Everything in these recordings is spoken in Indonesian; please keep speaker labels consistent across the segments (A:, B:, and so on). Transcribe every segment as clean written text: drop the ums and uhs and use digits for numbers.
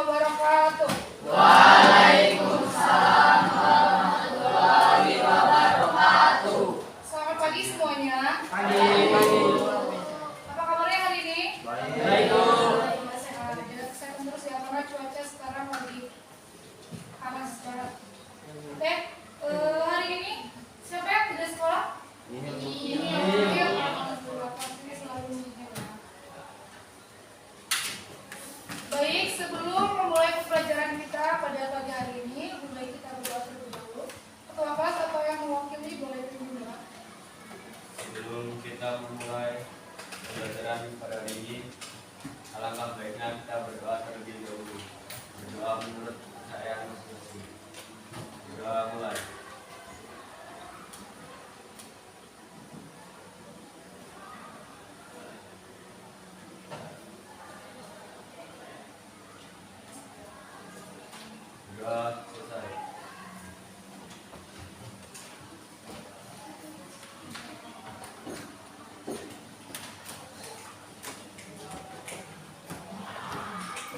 A: wabarakatuh.
B: Waalaikumsalam warahmatullahi wabarakatuh.
A: Selamat pagi semuanya.
B: Pagi.
A: Apa kabarnya hari ini?
B: Baik.
A: Sehat. Sehat terus ya, karena cuaca sekarang lagi panas banget. Oke, hari ini siapa yang tidak sekolah? Iya. Pastinya selalu begini ya. Baik, sebelum memulai pembelajaran kita pada pagi hari ini, lebih baik kita berdoa terlebih dahulu. Ketua kelas atau yang mewakili boleh pimpin doa.
C: Sebelum kita memulai pembelajaran pada hari ini, alangkah baiknya kita berdoa terlebih dahulu. Berdoa menurut kepercayaan masing-masing. Berdoa mulai. Berdoa selesai.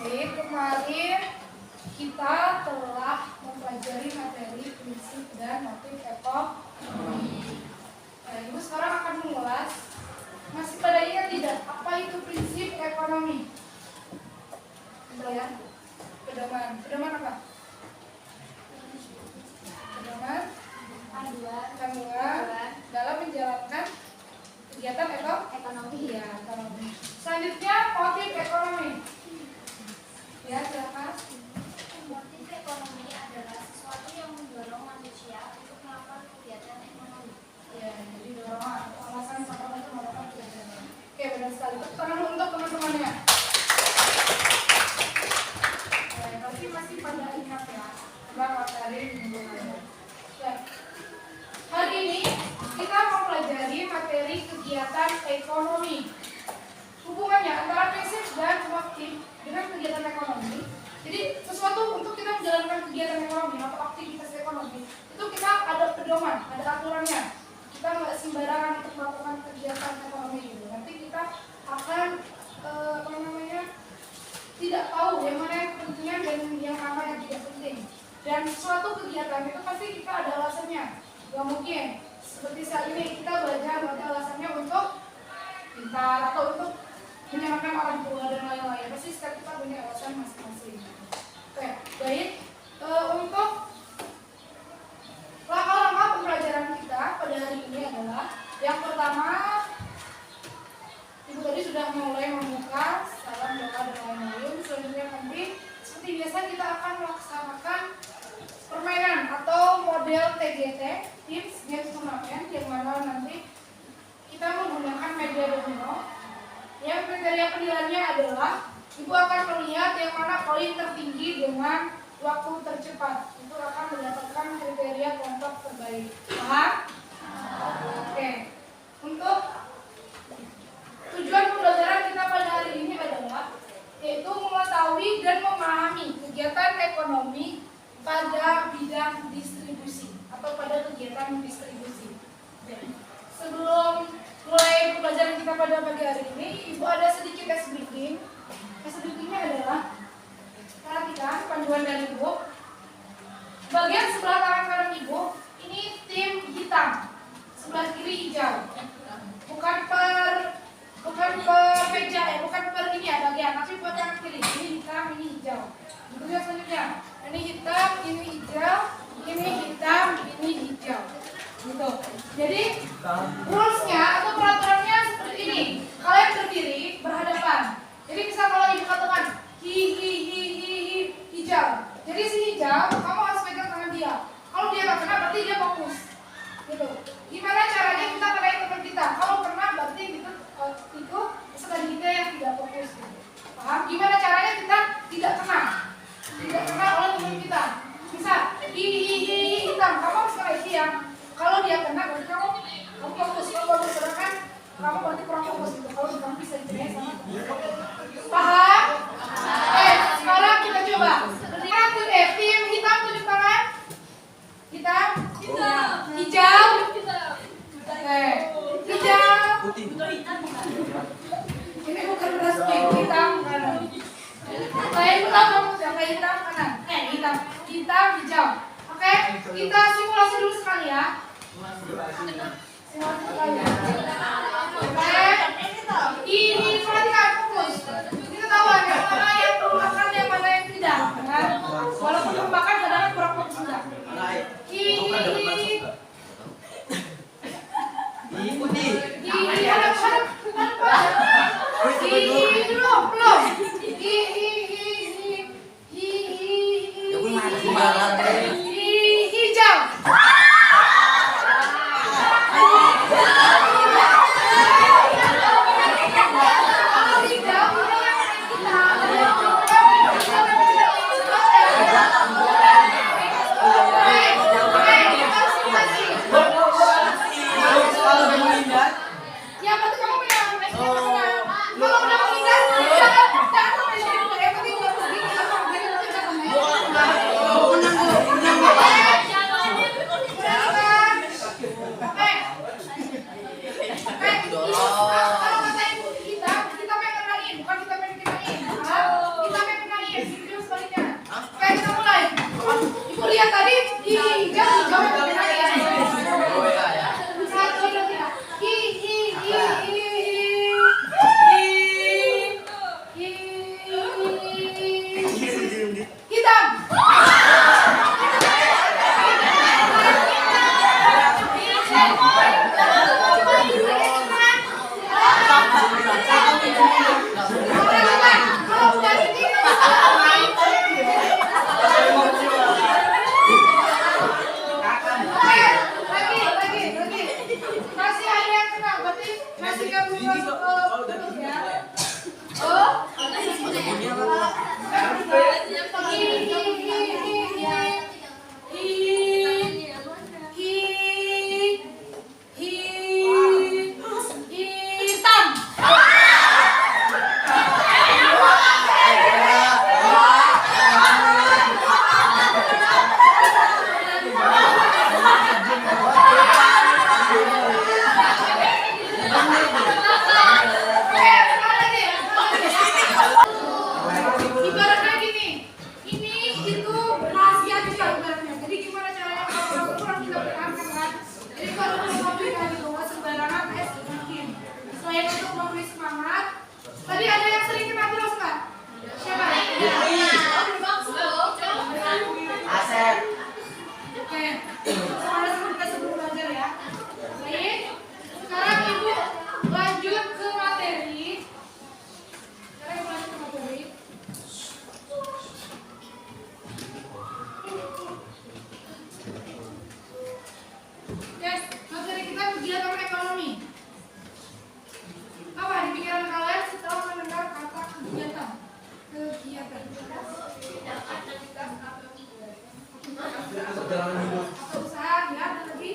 A: Baik, kemarin kita telah mempelajari materi prinsip dan motif ekonomi. Nah, Ibu sekarang akan mengulas. Masih pada ingat tidak apa itu prinsip ekonomi? Coba ya. Pedoman. Pedoman apa? Pedoman panduan dalam menjalankan kegiatan ekonomi. Ya, ekonomi. Selanjutnya motif ekonomi. Ya, silakan.
D: Motif ekonomi adalah sesuatu yang mendorong manusia untuk melakukan kegiatan ekonomi.
A: Ya, jadi dorongan atau alasan seseorang untuk melakukan kegiatan. Oke, benar sekali. Tepuk tangan untuk teman-temannya. Pasti masih pada ingat ya tentang materi minggu lalu. Hari ini kita mempelajari materi kegiatan ekonomi. Hubungannya antara prinsip dan motif dengan kegiatan ekonomi. Jadi sesuatu untuk kita menjalankan kegiatan ekonomi atau aktivitas ekonomi itu kita ada pedoman, ada aturannya. Kita nggak sembarangan untuk melakukan kegiatan ekonomi gitu. Nanti kita akan tidak tahu yang mana yang pentingnya dan yang mana yang tidak penting. Dan suatu kegiatan itu pasti kita ada alasannya. Gak mungkin seperti saat ini kita belajar ada alasannya untuk pintar atau untuk menyenangkan orang tua dan lain-lain. Pasti setiap kita punya alasan masing-masing. Oke, baik. Untuk langkah-langkah pembelajaran kita pada hari ini adalah yang pertama, Ibu tadi sudah mulai membuka salam doa dan lain-lain. Selanjutnya nanti seperti biasa kita akan melaksanakan permainan atau model TGT, Tips Games Turnamen, yang mana nanti kita menggunakan media domino. Yang kriteria penilaiannya adalah Ibu akan melihat yang mana poin tertinggi dengan waktu tercepat. Itu akan mendapatkan kriteria kelompok terbaik. Paham? Oke. Untuk tujuan pembelajaran kita pada hari ini adalah yaitu mengetahui dan memahami kegiatan ekonomi pada bidang distribusi atau pada kegiatan distribusi. Sebelum mulai pembelajaran kita pada pagi hari ini, Ibu ada sedikit tes briefing. Tes briefingnya adalah perhatikan panduan dari Ibu. Bagian sebelah tangan kanan Ibu ini tim hitam, sebelah kiri hijau. Bukan per meja ya, bukan per ini ya bagian, tapi buat kanan kiri. Ini hitam, ini hijau. Itu ya selanjutnya. Ini hitam, ini hijau, ini hitam, ini hijau. Gitu. Jadi rulesnya atau peraturannya seperti ini. Kalian berdiri berhadapan. Jadi bisa kalau Ibu katakan hi hijau. Jadi si hijau kamu harus pegang tangan dia. Kalau dia nggak kena berarti dia fokus. Gitu. Gimana caranya kita terakhir teman kita? Kalau kena berarti itu sekali kita yang tidak fokus. Gitu. Paham? Gimana caranya kita tidak kena? Tidak kena oleh teman kita. Bisa hi hitam. Kamu harus kena yang kalau dia kena berarti kamu fokus. Kalau bagus sedangkan kamu berarti kurang fokus. Gitu. Kalau kamu bisa dicari sama. Paham? Sekarang kita coba. Tim hitam tunjuk tangan. Hitam. Hijau. Hijau. Ini bukan beras hitam kan. Saya tahu kamu siapa hitam kanan. Hitam hijau. Oke, kita simulasi dulu sekali ya. Simulasi sekali ya. Oke. Ini perhatikan fokus. Ini ketahuan yang mana yang perlu makan, yang mana yang tidak. Kan? Walaupun makan kadang-kadang kurang fokus juga. Hijau. Ya, berarti kamu punya kalau udah meninggal, jangan sampai sini. Yang penting udah pergi, lihat tadi di hijau satu dua tiga hitam. Masih ada yang kena, berarti masih kamu masuk ke perut ya. Oh, hitam. Ibaratnya gini, ini itu rahasia juga ibaratnya. Jadi gimana caranya kalau kurang kita berangkat kan? Jadi kalau mau ngopi lagi bawa sembarangan mungkin. Selain untuk memberi semangat, tadi ada yang sering kena terus kan? Siapa?
B: Asep.
A: Oke, sekarang kita sebelum belajar ya. Baik, sekarang ibu lanjut ke materi. Yes, materi kita kegiatan ekonomi. Apa di pikiran kalian setelah mendengar kata kegiatan? Atau usaha, ya, ada lagi?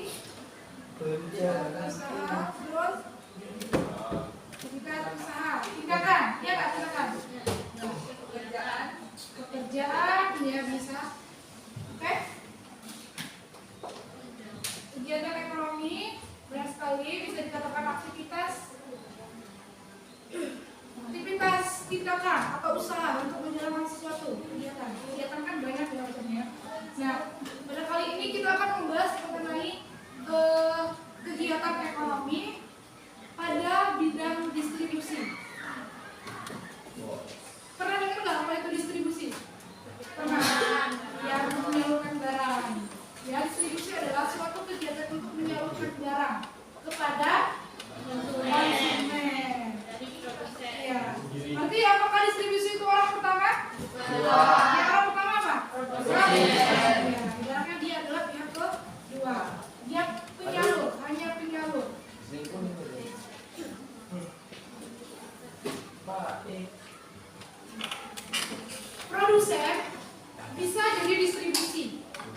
A: Usaha, terus kita usaha, tindakan, ya nggak tindakan? Pekerjaan, ya bisa. Oke? Kegiatan ekonomi banyak sekali bisa dikatakan aktivitas tindakan atau usaha untuk menjalankan sesuatu kegiatan kan banyak ya macamnya. Nah, pada kali ini kita akan membahas mengenai kegiatan ekonomi pada bidang distribusi. Pernah dengar nggak apa itu distribusi? Pernah? Yang menyalurkan barang. Ya, distribusi adalah suatu kegiatan untuk menyalurkan barang kepada konsumen. Ya. Nanti apakah distribusi itu orang pertama? Yang orang pertama apa? Ya, ibaratnya dia adalah pihak kedua. Dia penyalur, hanya penyalur. Produsen bisa jadi distribusi,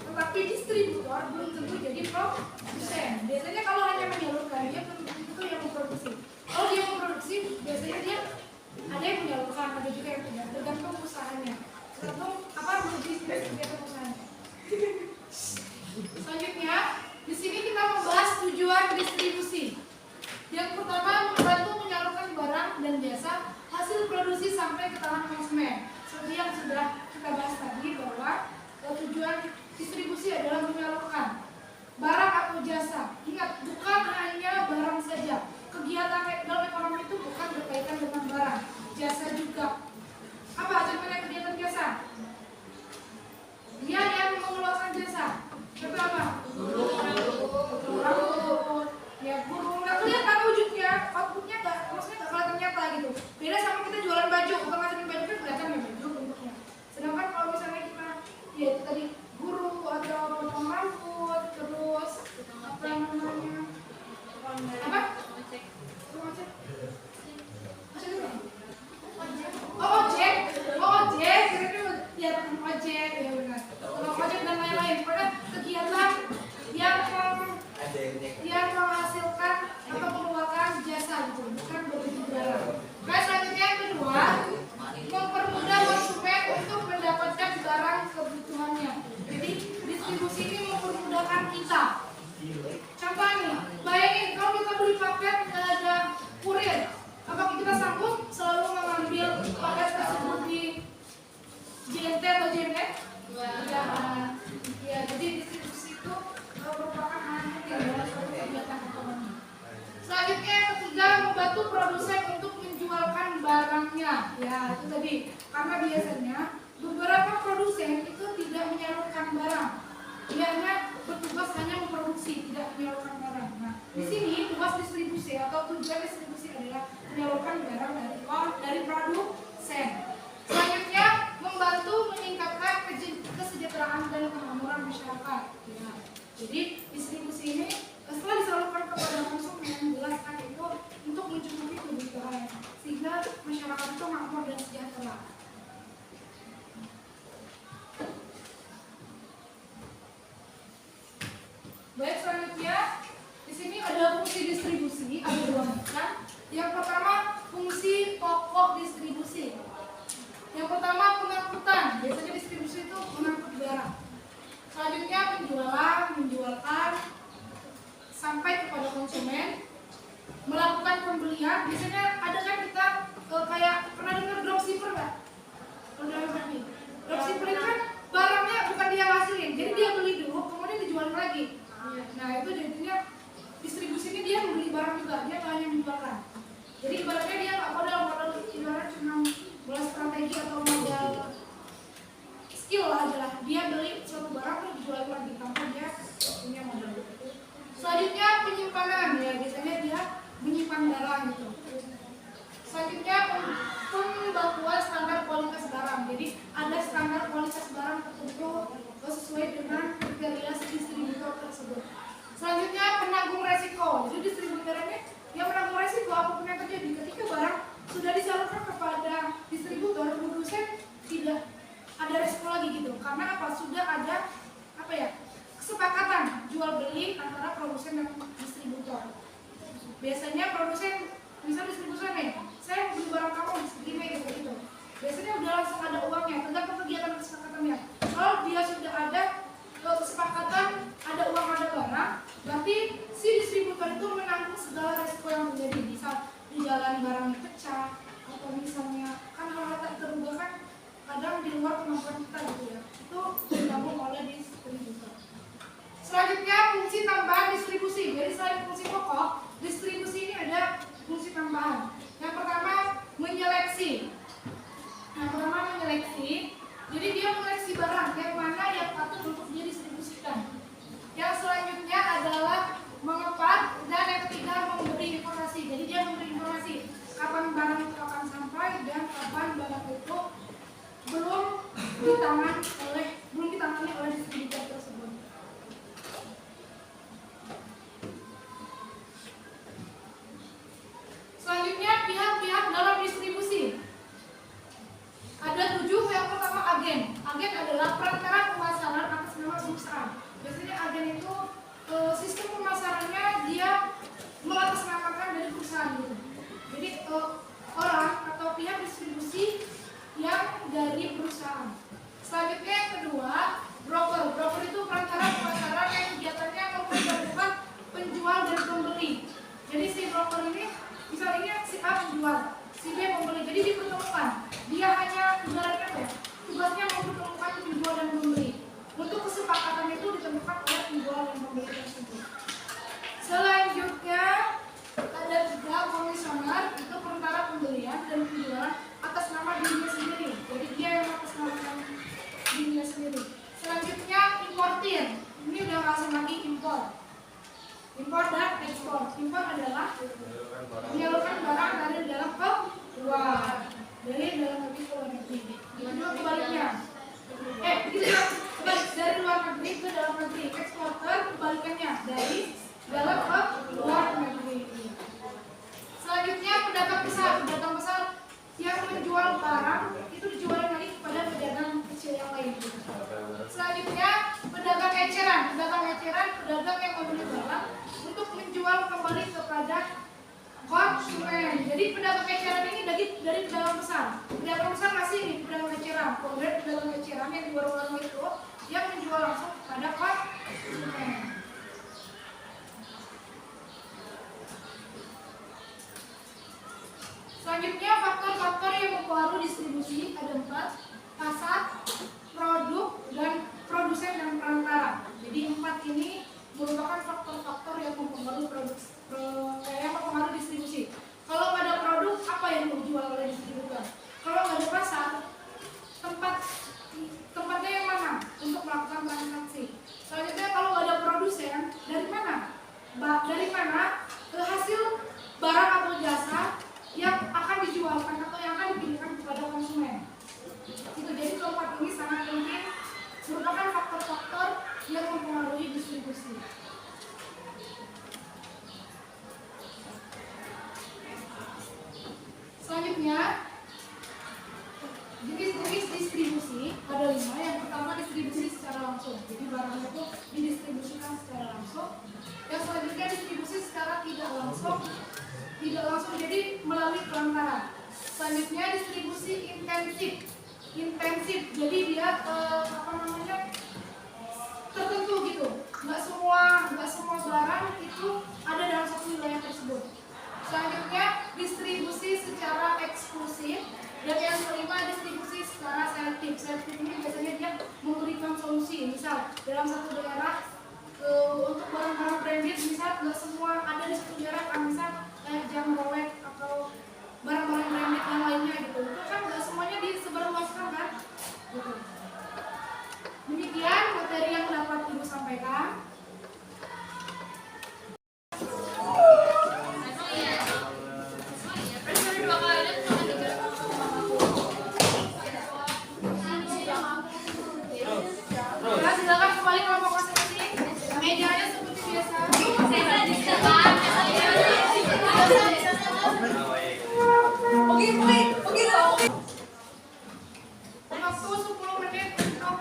A: tetapi distributor belum tentu jadi produsen. Biasanya kalau hanya menyalurkan, dia belum tentu yang memproduksi. Kalau dia memproduksi, biasanya dia ada yang menyalurkan, ada juga yang tidak, tergantung usahanya. Tergantung apa tergantung usahanya. Selanjutnya, di sini kita membahas tujuan distribusi. Yang pertama, membantu menyalurkan barang dan jasa hasil produksi sampai ke tangan konsumen. Seperti yang sudah kita bahas tadi. kita. Contoh nih, bayangin kalau kita beli paket nggak ada kurir, apakah kita sanggup selalu mengambil paket tersebut di JNT atau JNF? Ya, jadi distribusi itu merupakan hal penting dalam suatu kegiatan ekonomi. Selanjutnya yang ketiga, membantu produsen untuk menjualkan barangnya. Ya, itu tadi. Karena biasanya beberapa produsen itu tidak menyalurkan barang. Dia hanya bertugas hanya memproduksi, tidak menyalurkan barang. Nah, di sini tugas distribusi atau tujuan distribusi adalah menyalurkan barang dari produsen. Selanjutnya, membantu meningkatkan kesejahteraan dan kemakmuran masyarakat. Ya. Jadi distribusi ini setelah disalurkan kepada konsumen, jelaskan itu untuk mencukupi kebutuhan sehingga masyarakat itu makmur dan sejahtera. Baik, selanjutnya di sini ada fungsi distribusi, ada dua macam. Yang pertama fungsi pokok distribusi. Yang pertama pengangkutan, biasanya distribusi itu mengangkut barang. Selanjutnya penjualan, menjualkan sampai kepada konsumen, melakukan pembelian. Biasanya ada kan kita kayak pernah dengar dropshipper nggak? Dropshipper itu kan barangnya bukan dia hasilin, jadi dia beli dulu, kemudian dijual lagi. Nah itu jadinya distribusi ini dia membeli barang juga, dia nggak hanya menjualkan. Jadi ibaratnya dia nggak modal ibarat cuma bola strategi atau modal skill aja lah. Dia beli suatu barang terus dijual lagi tanpa dia punya modal. Selanjutnya penyimpanan, ya biasanya dia menyimpan barang gitu. Selanjutnya pembakuan standar kualitas barang. Jadi ada standar kualitas barang tertentu sesuai dengan kriteria distributor tersebut. Selanjutnya penanggung resiko. Jadi distributor ini yang menanggung resiko apapun yang terjadi ketika barang sudah disalurkan kepada distributor, produsen tidak ada resiko lagi gitu. Karena apa? Sudah ada kesepakatan jual beli antara produsen dan distributor. Biasanya produsen misal distributor nih, saya beli barang kamu segini gitu. Biasanya udah langsung ada uangnya, tergantung kegiatan kesepakatannya. Kalau dia sudah ada kesepakatan, ada uang, ada barang, berarti si distributor itu menanggung segala resiko yang terjadi. Misal di jalan barangnya pecah, atau misalnya kan hal-hal tak terduga kan kadang di luar kemampuan kita gitu ya. Itu ditanggung oleh distributor. Selanjutnya fungsi tambahan distribusi. Jadi selain fungsi pokok, distribusi ini ada fungsi tambahan. Yang pertama menyeleksi. Jadi dia menyeleksi barang yang mana yang patut untuk dia distribusikan. Yang selanjutnya adalah mengepat, dan yang ketiga memberi informasi. Jadi dia memberi informasi kapan barang itu akan sampai dan kapan barang itu belum ditangani oleh distributor tersebut. Selanjutnya pihak-pihak dalam distribusi. Ada 7. Yang pertama agen. Agen adalah perantara pemasaran atas nama perusahaan. Biasanya agen itu sistem pemasarannya dia mengatasnamakan dari perusahaan gitu. Jadi orang atau pihak distribusi yang dari perusahaan. Selanjutnya yang kedua, broker. Broker itu perantara pemasaran yang kegiatannya mempertemukan penjual dan pembeli. Jadi si broker ini misalnya si A menjual, si B membeli, jadi dipertemukan. Dia hanya ibaratnya tugasnya mempertemukan penjual dan pembeli. Untuk kesepakatan itu ditentukan oleh penjual dan pembeli tersebut. Selanjutnya ada 3 komisioner, itu perantara pembelian dan penjualan atas nama dirinya sendiri. Jadi dia yang atas nama dirinya sendiri. Selanjutnya importir. Ini udah langsung lagi impor. Impor dan ekspor. Impor adalah menyalurkan barang dari dalam ke luar, dari dalam negeri ke luar negeri. Itu kebaliknya. Dari luar negeri ke dalam negeri. Eksporter kebalikannya, dari dalam ke luar negeri. Selanjutnya pedagang besar. Pedagang besar yang menjual barang itu dijual lagi kepada pedagang kecil yang lain. Selanjutnya pedagang eceran. Pedagang eceran, pedagang yang membeli barang untuk menjual kembali kepada konsumen. Jadi pedagang eceran ini dari pedagang besar. Pedagang besar masih ini pedagang eceran. Kemudian pedagang eceran yang di warung-warung itu yang menjual langsung kepada konsumen. Selanjutnya faktor-faktor yang mempengaruhi distribusi ada 4: pasar, produk, dan produsen dan perantara. Jadi 4 ini merupakan faktor-faktor yang mempengaruhi distribusi. Kalau nggak ada produk, apa yang mau dijual oleh distributor? Kalau nggak ada pasar, tempatnya yang mana untuk melakukan transaksi? Selanjutnya kalau nggak ada produsen, dari mana? Hasil barang atau jasa yang akan dijualkan atau yang akan diberikan kepada konsumen? Itu jadi keempat ini sangat penting, merupakan faktor-faktor yang mempengaruhi distribusi. Selanjutnya, jenis-jenis distribusi ada 5. Yang pertama distribusi secara langsung, jadi barang itu didistribusikan secara langsung. Yang selanjutnya distribusi secara tidak langsung, jadi melalui perantara. Selanjutnya distribusi intensif, jadi dia tertentu gitu. Nggak semua barang itu ada dalam satu wilayah tersebut. Selanjutnya distribusi secara eksklusif, dan yang kelima distribusi secara selektif. Selektif ini biasanya dia memberikan solusi. Misal dalam satu daerah untuk barang-barang branded, misal nggak semua ada di satu daerah, misal kayak jam Rolex atau barang-barang branded yang lainnya gitu. Itu kan nggak semuanya disebarluaskan kan? Gitu. Demikian materi yang dapat Ibu sampaikan. Silakan kembali kelompok masing-masing. Mejanya seperti biasa. Waktu 10 menit untuk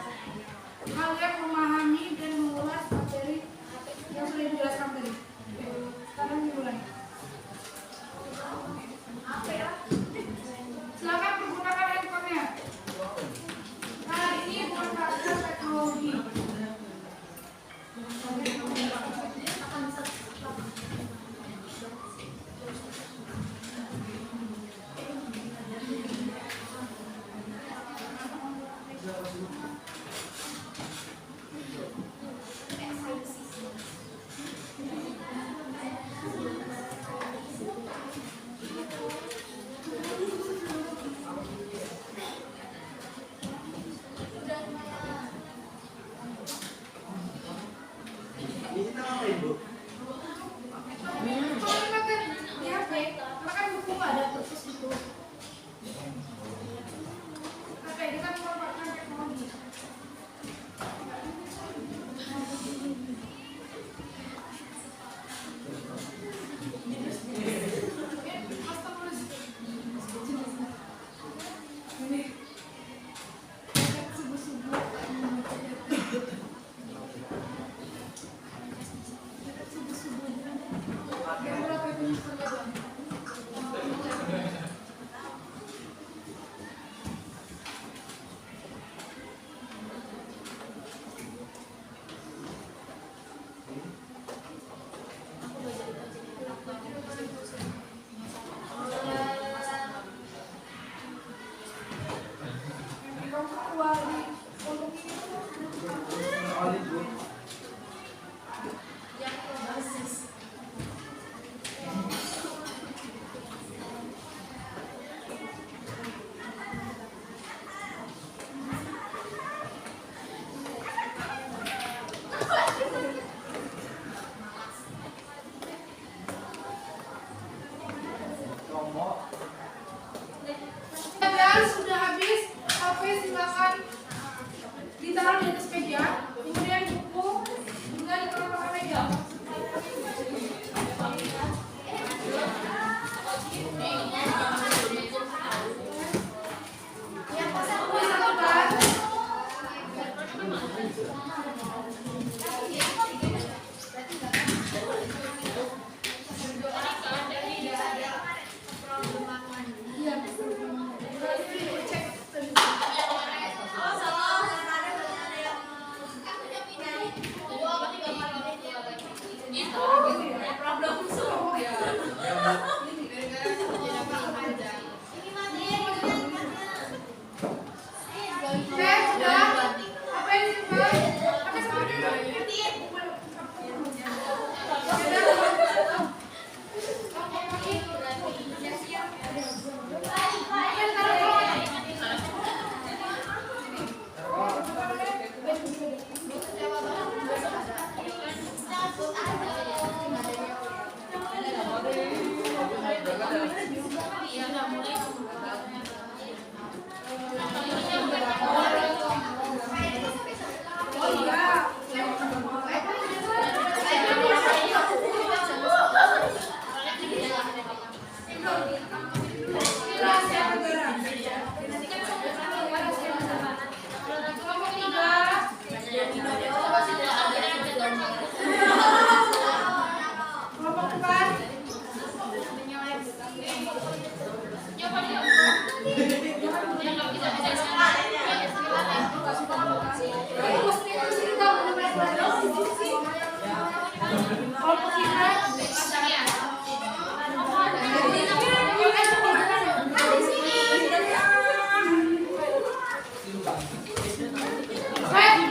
A: kalian memahami dan mengulas materi yang sudah dijelaskan tadi. Sekarang dimulai. Silakan menggunakan handphonenya. Kali ini memanfaatkan teknologi. Sudah habis, HP silakan ditaruh di atas meja, kemudian buku juga ditaruh di meja. Sudah?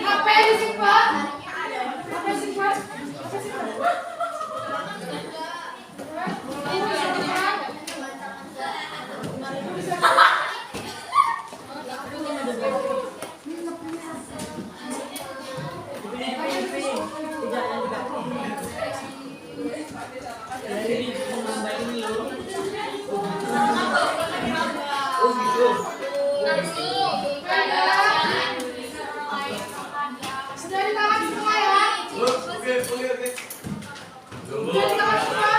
A: Apa yang disimpan? Apa sebenarnya? Sudah di tangan semua ya?
C: Oke.
A: Sudah di tangan semua?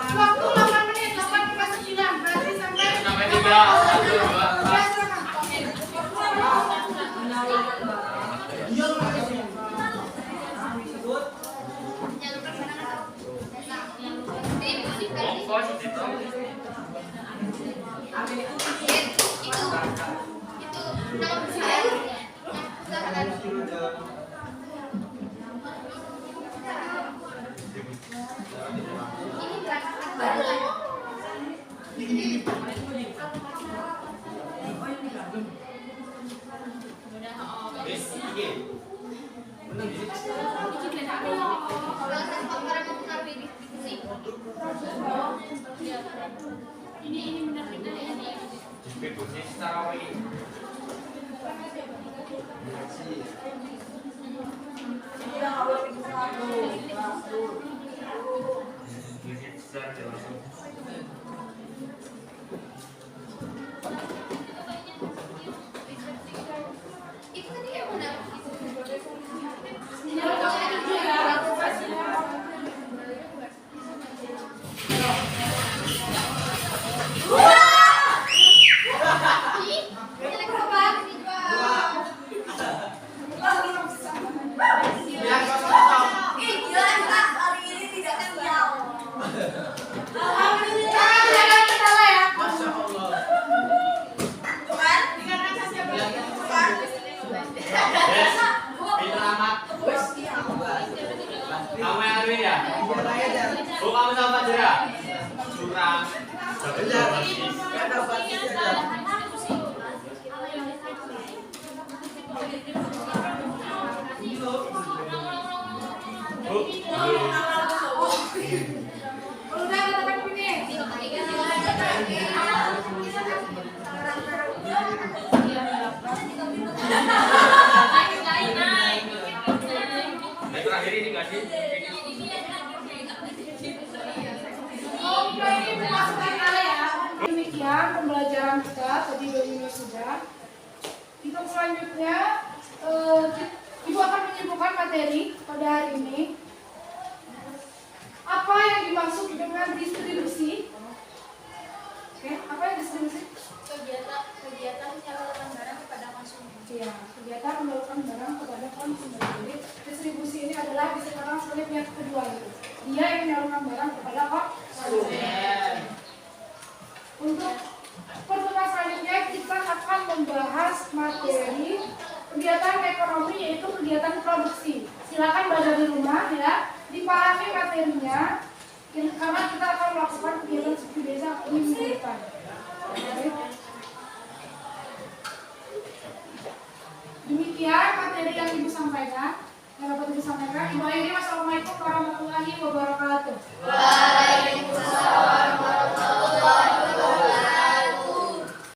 A: Waktu 8 menit, 8:09. Berarti sampai
D: Ini benar-benar ini.
C: Diskusi secara ini.
D: Itu tadi yang mana?
C: Kamu yang Arwin ya? Oh, kamu sama Jera? Curang.
A: Udah katakan ini.
C: Terakhir ini nggak sih?
A: Demikian pembelajaran kita tadi Ibu sudah. Untuk selanjutnya Ibu akan menyibukkan materi pada hari ini. Apa yang dimaksud dengan distribusi? Oke, apa yang distribusi?
D: Kegiatan penyaluran barang kepada konsumen.
A: Ya, kegiatan menyalurkan barang kepada konsumen. Jadi distribusi ini adalah bisa dikatakan sebagai pihak kedua itu. Dia yang menyalurkan barang kepada konsumen. Untuk pertemuan selanjutnya kita akan membahas materi kegiatan ekonomi yaitu kegiatan produksi. Silakan baca di rumah ya, dipahami materinya. Karena kita akan melakukan kegiatan seperti biasa ini minggu depan. Oke. Demikian materi yang Ibu sampaikan, yang dapat Ibu sampaikan. Ibu akhiri, wassalamualaikum warahmatullahi wabarakatuh.